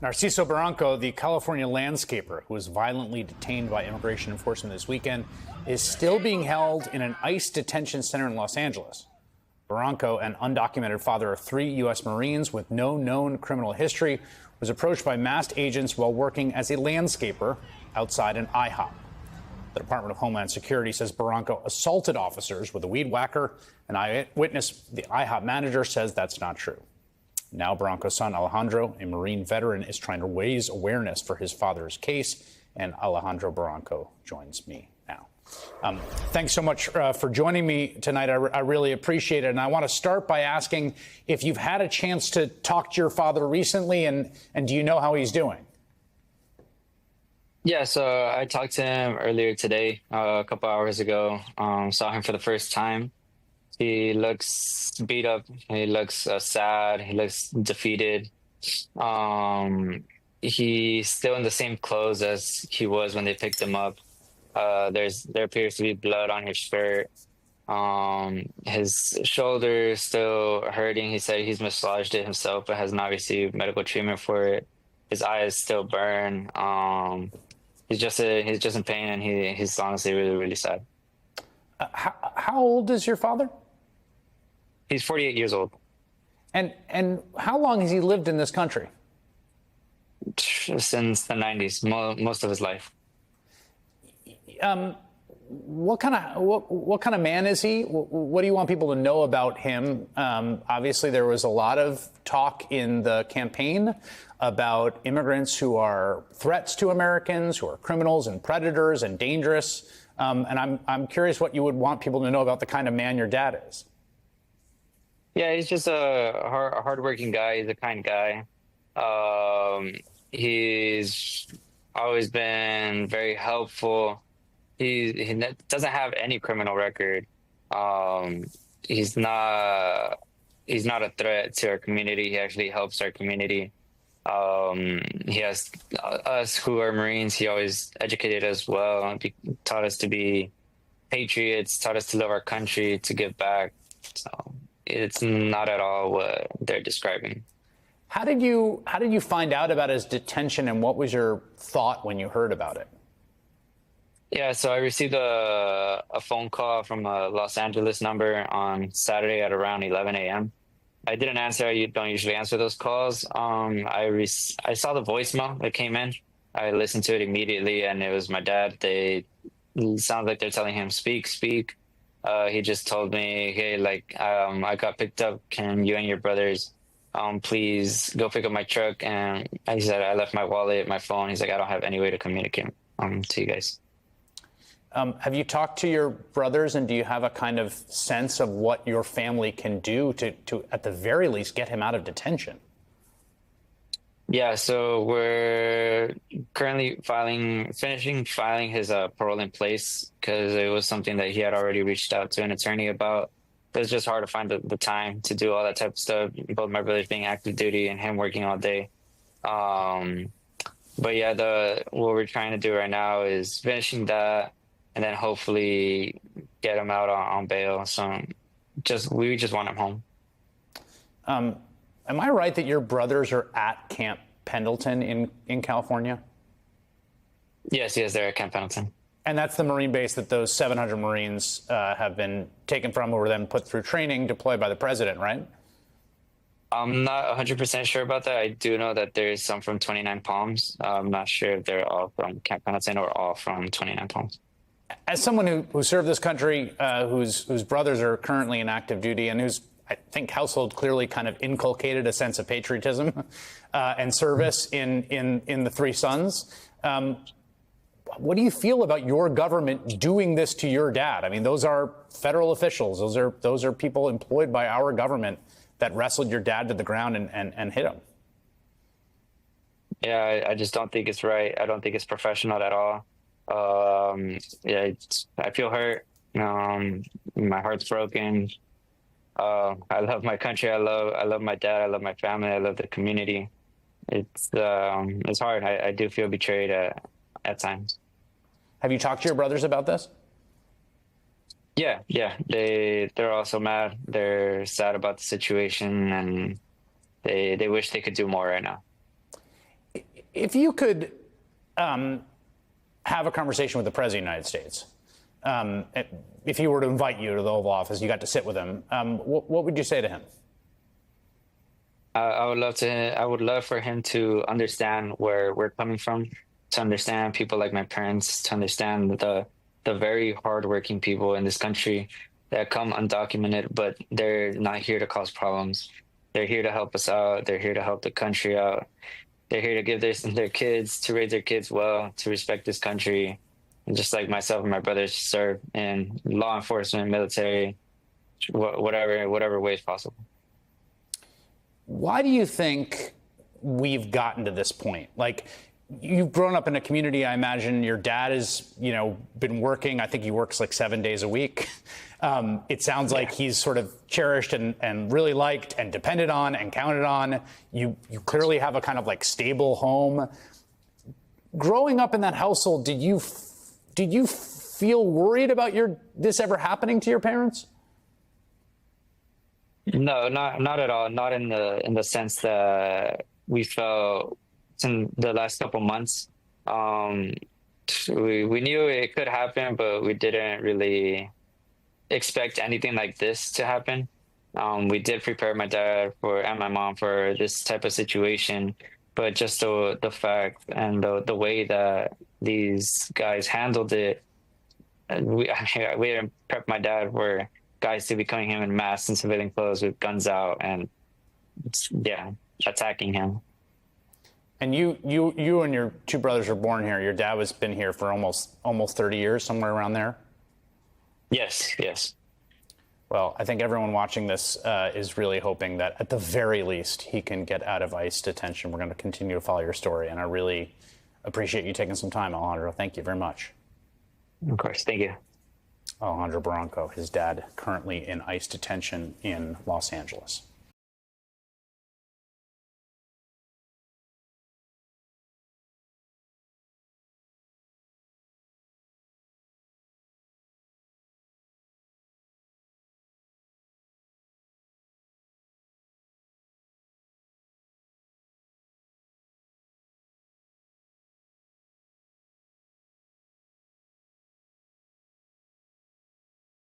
Narciso Barranco, the California landscaper who was violently detained by immigration enforcement this weekend, is still being held in an ICE detention center in Los Angeles. Barranco, an undocumented father of 3 U.S. Marines with no known criminal history, was approached by masked agents while working as a landscaper outside an IHOP. The Department of Homeland Security says Barranco assaulted officers with a weed whacker. An eyewitness, the IHOP manager, says that's not true. Now Barranco's son, Alejandro, a Marine veteran, is trying to raise awareness for his father's case. And Alejandro Barranco joins me now. Thanks so much for joining me tonight. I really appreciate it. And I want to start by asking if you've had a chance to talk to your father recently, and do you know how he's doing? Yeah, so I talked to him earlier today, a couple hours ago. Saw him for the first time. He looks beat up. He looks sad. He looks defeated. He's still in the same clothes as he was when they picked him up. There appears to be blood on his shirt. His shoulder is still hurting. He said he's massaged it himself, but has not received medical treatment for it. His eyes still burn. He's just in pain, and he's honestly really, really sad. How old is your father? He's 48 years old. And how long has he lived in this country? Since the 90s, most of his life. What kind of man is he? What do you want people to know about him? Obviously, there was a lot of talk in the campaign about immigrants who are threats to Americans, who are criminals and predators and dangerous. And I'm curious what you would want people to know about the kind of man your dad is. Yeah, he's just a hardworking guy. He's a kind guy. He's always been very helpful. He doesn't have any criminal record. He's not a threat to our community. He actually helps our community. He has us who are Marines. He always educated us well, taught us to be patriots, taught us to love our country, to give back. So it's not at all what they're describing. How did you find out about his detention, and what was your thought when you heard about it? Yeah, so I received a phone call from a Los Angeles number on Saturday at around 11 a.m. I didn't answer. I don't usually answer those calls. I saw the voicemail that came in. I listened to it immediately, and it was my dad. It sounds like they're telling him, speak. He just told me, hey, I got picked up. Can you and your brothers please go pick up my truck? And he said, I left my wallet, my phone. He's like, I don't have any way to communicate to you guys. Have you talked to your brothers, and do you have a kind of sense of what your family can do to at the very least, get him out of detention? Yeah, so we're currently finishing filing his parole in place, because it was something that he had already reached out to an attorney about. But it's just hard to find the time to do all that type of stuff, both my brothers being active duty and him working all day. But yeah, what we're trying to do right now is finishing that, and then hopefully get him out on bail. So we just want him home. Am I right that your brothers are at Camp Pendleton in California? Yes, they're at Camp Pendleton. And that's the Marine base that those 700 Marines have been taken from, who were then put through training, deployed by the president, right? I'm not 100% sure about that. I do know that there's some from 29 Palms. I'm not sure if they're all from Camp Pendleton or all from 29 Palms. As someone who served this country, whose brothers are currently in active duty, and whose, I think, household clearly kind of inculcated a sense of patriotism and service in the 3 sons, what do you feel about your government doing this to your dad? I mean, those are federal officials. Those are people employed by our government that wrestled your dad to the ground and hit him. Yeah, I just don't think it's right. I don't think it's professional at all. I feel hurt. My heart's broken. I love my country. I love my dad. I love my family. I love the community. It's hard. I do feel betrayed at times. Have you talked to your brothers about this? Yeah. They're also mad. They're sad about the situation, and they wish they could do more right now. If you could have a conversation with the President of the United States, if he were to invite you to the Oval Office, you got to sit with him, what would you say to him? I would love to. I would love for him to understand where we're coming from, to understand people like my parents, to understand the very hardworking people in this country that come undocumented, but they're not here to cause problems. They're here to help us out. They're here to help the country out. They're here to give their kids, to raise their kids well, to respect this country. And just like myself and my brothers serve in law enforcement, military, whatever way is possible. Why do you think we've gotten to this point? Like, you've grown up in a community, I imagine your dad has, been working. I think he works like 7 days a week. It sounds like he's sort of cherished and really liked and depended on and counted on. You clearly have a kind of like stable home. Growing up in that household, did you feel worried about this ever happening to your parents? No, not at all. Not in the sense that we felt in the last couple months. We knew it could happen, but we didn't really expect anything like this to happen. We did prepare my dad and my mom for this type of situation, but just the fact and the way that these guys handled it, we didn't prep my dad for guys to be coming in masks and civilian clothes with guns out and attacking him. And you and your two brothers were born here. Your dad has been here for almost 30 years, somewhere around there. Yes. Well, I think everyone watching this is really hoping that at the very least he can get out of ICE detention. We're going to continue to follow your story, and I really appreciate you taking some time, Alejandro. Thank you very much. Of course. Thank you. Alejandro Barranco, his dad, currently in ICE detention in Los Angeles.